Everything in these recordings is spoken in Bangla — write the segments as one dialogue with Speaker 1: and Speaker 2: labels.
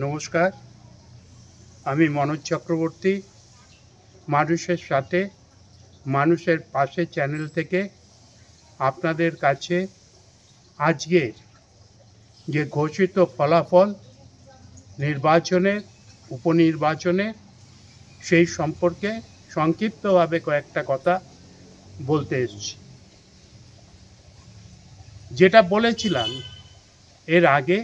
Speaker 1: নমস্কার, আমি মনোজ চক্রবর্তী। মানুষের সাথে মানুষের পাশে চ্যানেল থেকে আপনাদের কাছে আজকের যে ঘোষিত ফলাফল নির্বাচনের, উপনির্বাচনের, সেই সম্পর্কে সংক্ষিপ্তভাবে কয়েকটা কথা বলতে এসেছি। যেটা বলেছিলাম এর আগে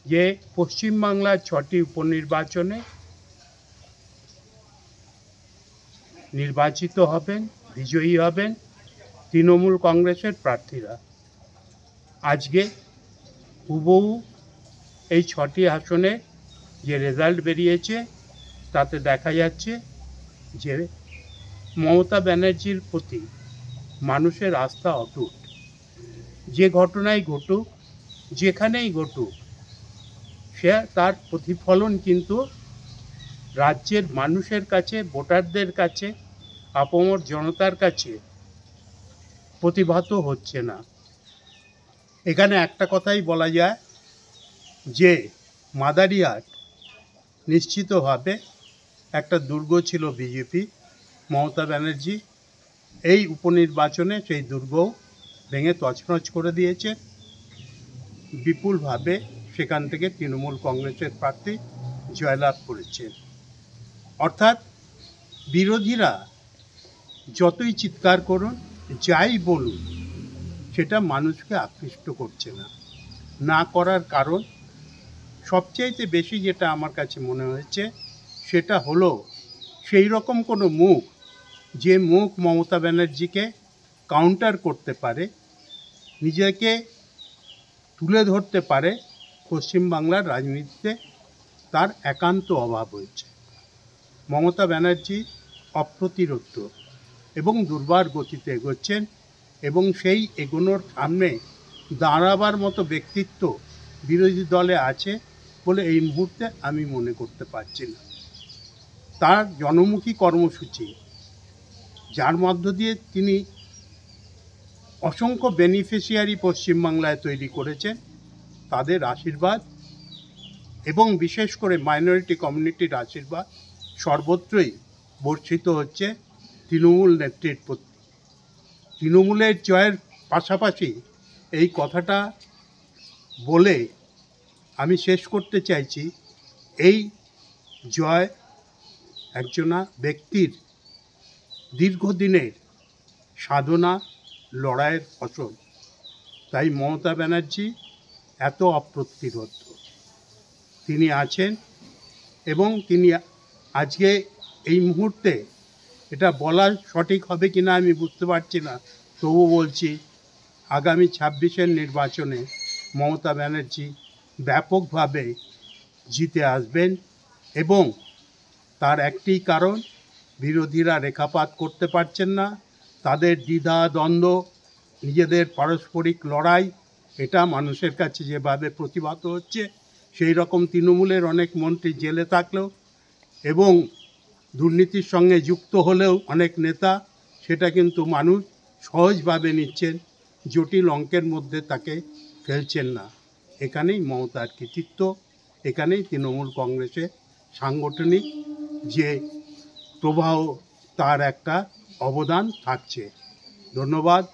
Speaker 1: যে পশ্চিমবাংলার 6টি উপনির্বাচনে নির্বাচিত হবেন, বিজয়ী হবেন তৃণমূল কংগ্রেসের প্রার্থীরা। আজকে হুবহু এই 6টি আসনে যে রেজাল্ট বেরিয়েছে তাতে দেখা যাচ্ছে যে মমতা ব্যানার্জির প্রতি মানুষের আস্থা অটুট। যে ঘটনাই ঘটুক, যেখানেই ঘটুক, সে তার প্রতিফলন কিন্তু রাজ্যের মানুষের কাছে, ভোটারদের কাছে, আপামর জনতার কাছে প্রতিভাত হচ্ছে না। এখানে একটা কথাই বলা যায় যে মাদারিহাট নিশ্চিতভাবে একটা দুর্গ ছিল বিজেপি। মমতা ব্যানার্জি এই উপনির্বাচনে সেই দুর্গও ভেঙে তছনছ করে দিয়েছে। বিপুলভাবে সেখান থেকে তৃণমূল কংগ্রেসের প্রার্থী জয়লাভ করেছে। অর্থাৎ বিরোধীরা যতই চিৎকার করুন, যাই বলুন, সেটা মানুষকে আকৃষ্ট করছে না। না করার কারণ সবচাইতে বেশি যেটা আমার কাছে মনে হয়েছে সেটা হলো সেই রকম কোনো মুখ, যে মুখ মমতা ব্যানার্জিকে কাউন্টার করতে পারে, নিজেকে তুলে ধরতে পারে, পশ্চিমবাংলার রাজনীতিতে তার একান্ত অভাব হয়েছে। মমতা ব্যানার্জি অপ্রতিরোধ্য এবং দুর্বার গতিতে এগোচ্ছেন, এবং সেই এগোনোর সামনে দাঁড়াবার মতো ব্যক্তিত্ব বিরোধী দলে আছে বলে এই মুহূর্তে আমি মনে করতে পারছি না। তার জনমুখী কর্মসূচি, যার মধ্য দিয়ে তিনি অসংখ্য বেনিফিশিয়ারি পশ্চিমবাংলায় তৈরি করেছেন, তাদের আশীর্বাদ এবং বিশেষ করে মাইনরিটি কমিউনিটির আশীর্বাদ সর্বত্রই বর্ষিত হচ্ছে তৃণমূল নেত্রীর প্রতি। তৃণমূলের জয়ের পাশাপাশি এই কথাটা বলে আমি শেষ করতে চাইছি, এই জয় একজনা ব্যক্তির দীর্ঘদিনের সাধনা, লড়াইয়ের ফসল। তাই মমতা ব্যানার্জি এত অপ্রতিরোধ্য তিনি আছেন, এবং তিনি আজকে এই মুহূর্তে, এটা বলা সঠিক হবে কিনা আমি বুঝতে পারছি না, তবু বলছি আগামী 26-এর নির্বাচনে মমতা ব্যানার্জি ব্যাপকভাবে জিতে আসবেন। এবং তার একটি কারণ, বিরোধীরা রেখাপাত করতে পারছেন না, তাদের দ্বিধা দ্বন্দ্ব, নিজেদের পারস্পরিক লড়াই, এটা মানুষের কাছে যেভাবে প্রতিভাত হচ্ছে, সেই রকম তৃণমূলের অনেক মন্ত্রী জেলে থাকলেও এবং দুর্নীতির সঙ্গে যুক্ত হলেও অনেক নেতা, সেটা কিন্তু মানুষ সহজভাবে নিচ্ছেন, জটিল অঙ্কের মধ্যে তাকে ফেলছেন না। এখানেই মমতার কৃতিত্ব, এখানেই তৃণমূল কংগ্রেসের সাংগঠনিক যে প্রবাহ, তার একটা অবদান থাকছে। ধন্যবাদ।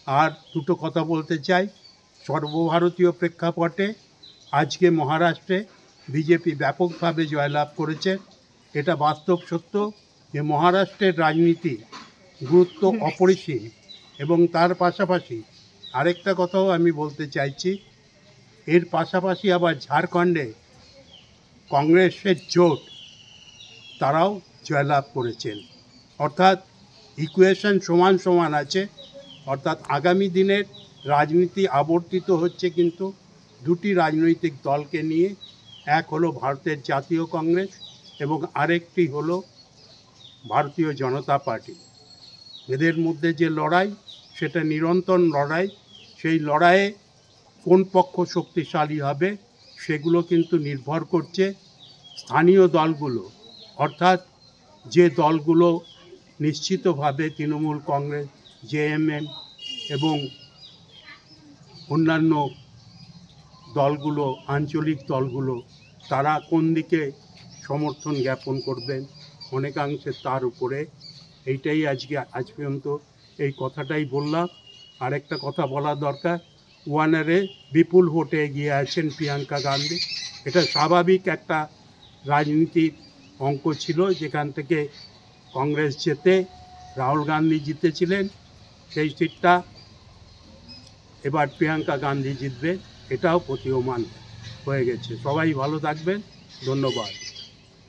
Speaker 1: আর দুটো কথা বলতে চাই। সর্বভারতীয় প্রেক্ষাপটে আজকে মহারাষ্ট্রে বিজেপি ব্যাপকভাবে জয়লাভ করেছে। এটা বাস্তব সত্য যে মহারাষ্ট্রের রাজনীতি গুরুত্ব অপরিসীম। এবং তার পাশাপাশি আরেকটা কথাও আমি বলতে চাইছি, এর পাশাপাশি আবার ঝাড়খণ্ডে কংগ্রেসের জোট, তারাও জয়লাভ করেছেন। অর্থাৎ ইকুয়েশন সমান সমান আছে। অর্থাৎ আগামী দিনের রাজনীতি আবর্তিত হচ্ছে কিন্তু দুটি রাজনৈতিক দলকে নিয়ে। এক হলো ভারতের জাতীয় কংগ্রেস এবং আরেকটি হলো ভারতীয় জনতা পার্টি। এদের মধ্যে যে লড়াই, সেটা নিরন্তর লড়াই। সেই লড়াইয়ে কোন পক্ষ শক্তিশালী হবে সেগুলো কিন্তু নির্ভর করছে স্থানীয় দলগুলো, অর্থাৎ যে দলগুলো নিশ্চিতভাবে তৃণমূল কংগ্রেস, জেএমএম এবং অন্যান্য দলগুলো, আঞ্চলিক দলগুলো, তারা কোন দিকে সমর্থন জ্ঞাপন করবেন অনেকাংশে তার উপরে। এইটাই আজ পর্যন্ত এই কথাটাই বললাম। আরেকটা কথা বলা দরকার, ওয়ানারে বিপুল ভোটে এগিয়ে আছেন প্রিয়াঙ্কা গান্ধী। এটা স্বাভাবিক একটা রাজনীতির অঙ্ক ছিল, যেখান থেকে কংগ্রেস জেতে রাহুল গান্ধী জিতেছিলেন, সেই সিটটা এবার প্রিয়াঙ্কা গান্ধী জিতবে, এটাও প্রতীয়মান হয়ে গেছে। সবাই ভালো থাকবেন, ধন্যবাদ।